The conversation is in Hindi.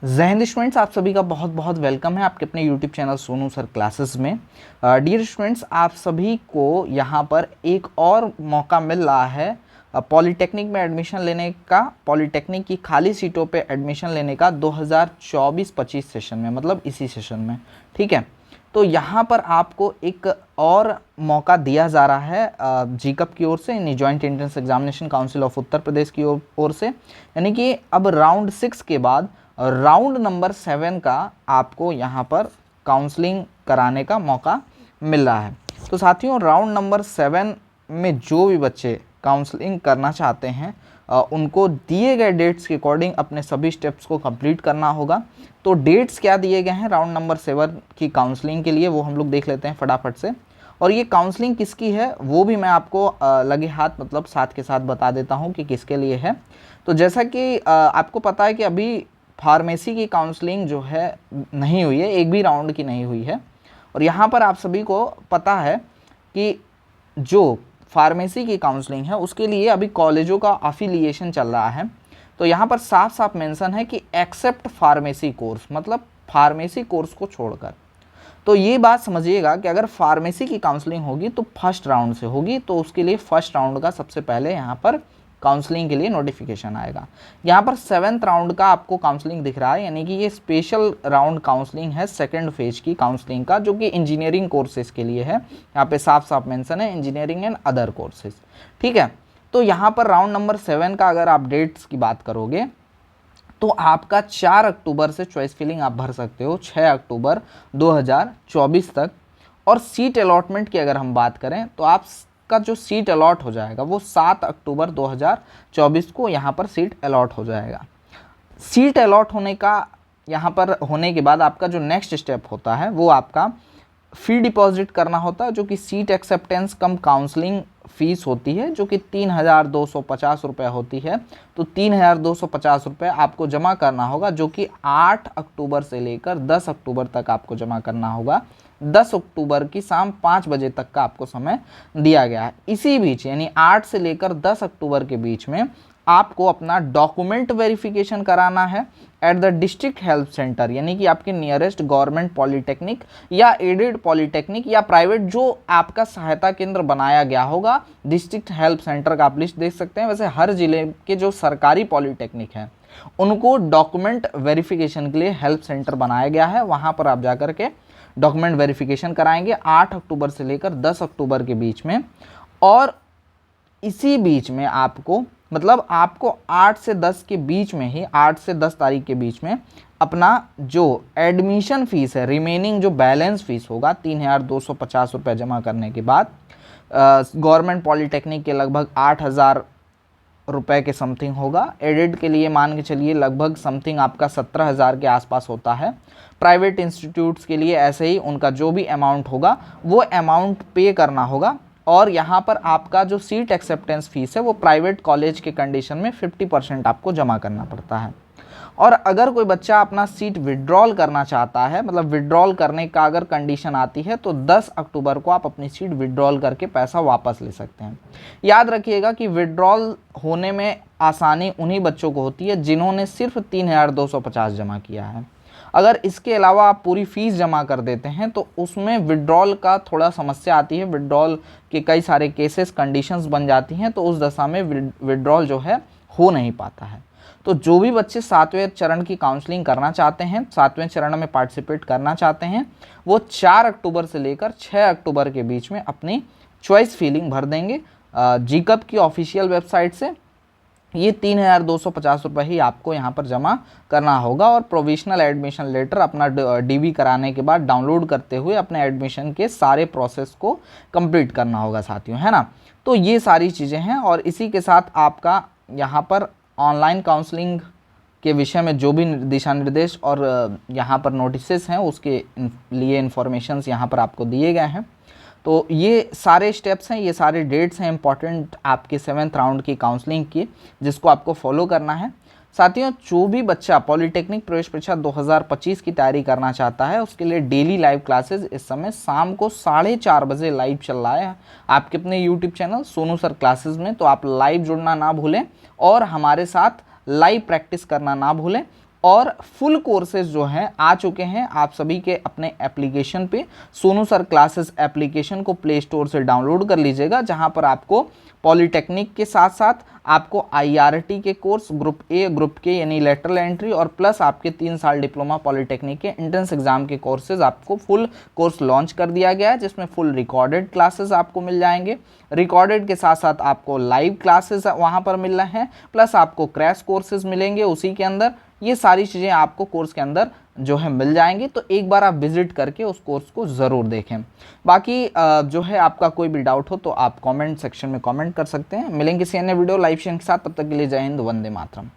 जय स्टूडेंट्स, आप सभी का बहुत बहुत वेलकम है आपके अपने YouTube channel Sonu sir classes में। डियर स्टूडेंट्स, आप सभी को यहाँ पर एक और मौका मिल रहा है पॉलिटेक्निक में एडमिशन लेने का, पॉलिटेक्निक की खाली सीटों पे एडमिशन लेने का 2024-25 सेशन में, मतलब इसी सेशन में। ठीक है, तो यहाँ पर आपको एक और मौका दिया जा रहा है जीकअप की ओर से, यानी joint entrance examination council of Uttar Pradesh की ओर से। यानी कि अब राउंड 6 के बाद राउंड नंबर 7 का आपको यहाँ पर काउंसलिंग कराने का मौका मिल रहा है। तो साथियों, राउंड नंबर 7 में जो भी बच्चे काउंसलिंग करना चाहते हैं उनको दिए गए डेट्स के अकॉर्डिंग अपने सभी स्टेप्स को कंप्लीट करना होगा। तो डेट्स क्या दिए गए हैं राउंड नंबर 7 की काउंसलिंग के लिए, वो हम लोग देख लेते हैं फटाफट से। और ये काउंसलिंग किसकी है वो भी मैं आपको लगे हाथ मतलब साथ के साथ बता देता हूँ कि किसके लिए है। तो जैसा कि आपको पता है कि अभी फार्मेसी की काउंसलिंग जो है नहीं हुई है, एक भी राउंड की नहीं हुई है। और यहाँ पर आप सभी को पता है कि जो फार्मेसी की काउंसलिंग है उसके लिए अभी कॉलेजों का अफिलिएशन चल रहा है। तो यहाँ पर साफ साफ मेंशन है कि एक्सेप्ट फार्मेसी कोर्स, मतलब फार्मेसी कोर्स को छोड़कर। तो ये बात समझिएगा कि अगर फार्मेसी की काउंसलिंग होगी तो फर्स्ट राउंड से होगी, तो उसके लिए फर्स्ट राउंड का सबसे पहले यहाँ पर काउंसलिंग के लिए नोटिफिकेशन आएगा। यहाँ पर 7th राउंड का आपको काउंसलिंग दिख रहा है, यानी कि ये स्पेशल राउंड काउंसलिंग है सेकंड फेज की काउंसलिंग का, जो कि इंजीनियरिंग कोर्सेज के लिए है। यहाँ पे साफ साफ मेंशन है इंजीनियरिंग एंड अदर कोर्सेज। ठीक है, तो यहाँ पर राउंड नंबर 7 का अगर आप डेट्स की बात करोगे तो आपका 4 अक्टूबर से चॉइस फिलिंग आप भर सकते हो 6 अक्टूबर 2024 तक। और सीट अलॉटमेंट की अगर हम बात करें तो आपका जो सीट अलॉट हो जाएगा वो 7 अक्टूबर 2024 को यहाँ पर सीट अलॉट हो जाएगा। सीट अलॉट होने का यहाँ पर होने के बाद आपका जो नेक्स्ट स्टेप होता है वो आपका फ़ी डिपॉजिट करना होता है, जो कि सीट एक्सेप्टेंस कम काउंसलिंग फ़ीस होती है, जो कि 3,250 रुपये होती है। तो 3,250 रुपये आपको जमा करना होगा, जो कि 8 अक्टूबर से लेकर 10 अक्टूबर तक आपको जमा करना होगा। 10 अक्टूबर की शाम 5 बजे तक का आपको समय दिया गया है। इसी बीच यानी 8 से लेकर 10 अक्टूबर के बीच में आपको अपना डॉक्यूमेंट वेरिफिकेशन कराना है at the district help centre, यानी कि आपके नियरेस्ट गवर्नमेंट पॉलिटेक्निक या एडेड पॉलिटेक्निक या प्राइवेट जो आपका सहायता केंद्र बनाया गया होगा। डिस्ट्रिक्ट हेल्प सेंटर का आप लिस्ट देख सकते हैं। वैसे हर जिले के जो सरकारी पॉलिटेक्निक हैं उनको डॉक्यूमेंट वेरिफिकेशन के लिए हेल्प सेंटर बनाया गया है, वहाँ पर आप जाकर के डॉक्यूमेंट वेरिफिकेशन कराएंगे 8 अक्टूबर से लेकर 10 अक्टूबर के बीच में। और इसी बीच में आपको मतलब आपको 8 से 10 के बीच में ही 8 से 10 तारीख के बीच में अपना जो एडमिशन फ़ीस है, रिमेनिंग जो बैलेंस फ़ीस होगा 3,250 रुपये जमा करने के बाद गवर्नमेंट पॉलिटेक्निक के लगभग 8,000 रुपये के समथिंग होगा। एडेड के लिए मान के चलिए लगभग समथिंग आपका 17,000 के आसपास होता है। प्राइवेट इंस्टीट्यूट्स के लिए ऐसे ही उनका जो भी अमाउंट होगा वो अमाउंट पे करना होगा। और यहाँ पर आपका जो सीट एक्सेप्टेंस फीस है वो प्राइवेट कॉलेज के कंडीशन में 50% आपको जमा करना पड़ता है। और अगर कोई बच्चा अपना सीट विड्रॉल करना चाहता है, मतलब विड्रॉल करने का अगर कंडीशन आती है, तो 10 अक्टूबर को आप अपनी सीट विड्रॉल करके पैसा वापस ले सकते हैं। याद रखिएगा कि विड्रॉल होने में आसानी उन्हीं बच्चों को होती है जिन्होंने सिर्फ 3,250 जमा किया है। अगर इसके अलावा आप पूरी फ़ीस जमा कर देते हैं तो उसमें विड्रॉल का थोड़ा समस्या आती है। विड्रॉल के कई सारे केसेस कंडीशंस बन जाती हैं, तो उस दशा में विड्रॉल जो है हो नहीं पाता है। तो जो भी बच्चे 7वें चरण की काउंसलिंग करना चाहते हैं, 7वें चरण में पार्टिसिपेट करना चाहते हैं, वो 4 अक्टूबर से लेकर 6 अक्टूबर के बीच में अपनी चॉइस फिलिंग भर देंगे जीकअप की ऑफिशियल वेबसाइट से। ये 3,250 रुपये ही आपको यहाँ पर जमा करना होगा। और प्रोविजनल एडमिशन लेटर अपना डीवी कराने के बाद डाउनलोड करते हुए अपने एडमिशन के सारे प्रोसेस को कंप्लीट करना होगा साथियों, है ना। तो ये सारी चीज़ें हैं। और इसी के साथ आपका यहाँ पर ऑनलाइन काउंसलिंग के विषय में जो भी दिशा निर्देश और यहाँ पर नोटिसेस हैं उसके लिए इन्फॉर्मेशंस यहाँ पर आपको दिए गए हैं। तो ये सारे स्टेप्स हैं, ये सारे डेट्स हैं इंपॉर्टेंट आपके 7th राउंड की काउंसलिंग की, जिसको आपको फॉलो करना है। साथियों, जो भी बच्चा पॉलिटेक्निक प्रवेश परीक्षा 2025 की तैयारी करना चाहता है उसके लिए डेली लाइव क्लासेस इस समय शाम को 4:30 बजे लाइव चल रहा है आपके अपने YouTube channel Sonu sir classes में। तो आप लाइव जुड़ना ना भूलें और हमारे साथ लाइव प्रैक्टिस करना ना भूलें। और फुल कोर्सेज जो हैं आ चुके हैं आप सभी के अपने एप्लीकेशन पे। सोनू सर क्लासेस एप्लीकेशन को प्ले स्टोर से डाउनलोड कर लीजिएगा, जहां पर आपको पॉलिटेक्निक के साथ साथ आपको आईआरटी के कोर्स, ग्रुप ए ग्रुप के यानी लेटरल एंट्री और प्लस आपके 3 साल डिप्लोमा पॉलिटेक्निक के एंट्रेंस एग्जाम के कोर्सेज आपको फुल कोर्स लॉन्च कर दिया गया है, जिसमें फुल रिकॉर्डेड क्लासेस आपको मिल जाएंगे। रिकॉर्डेड के साथ साथ आपको लाइव क्लासेस वहां पर मिल रहे हैं, प्लस आपको क्रैश कोर्सेज मिलेंगे उसी के अंदर। ये सारी चीज़ें आपको कोर्स के अंदर जो है मिल जाएंगी, तो एक बार आप विजिट करके उस कोर्स को ज़रूर देखें। बाकी जो है आपका कोई भी डाउट हो तो आप कमेंट सेक्शन में कमेंट कर सकते हैं। मिलेंगे किसी अन्य वीडियो लाइव शेयर के साथ, तब तक के लिए जय हिंद, वंदे मातरम।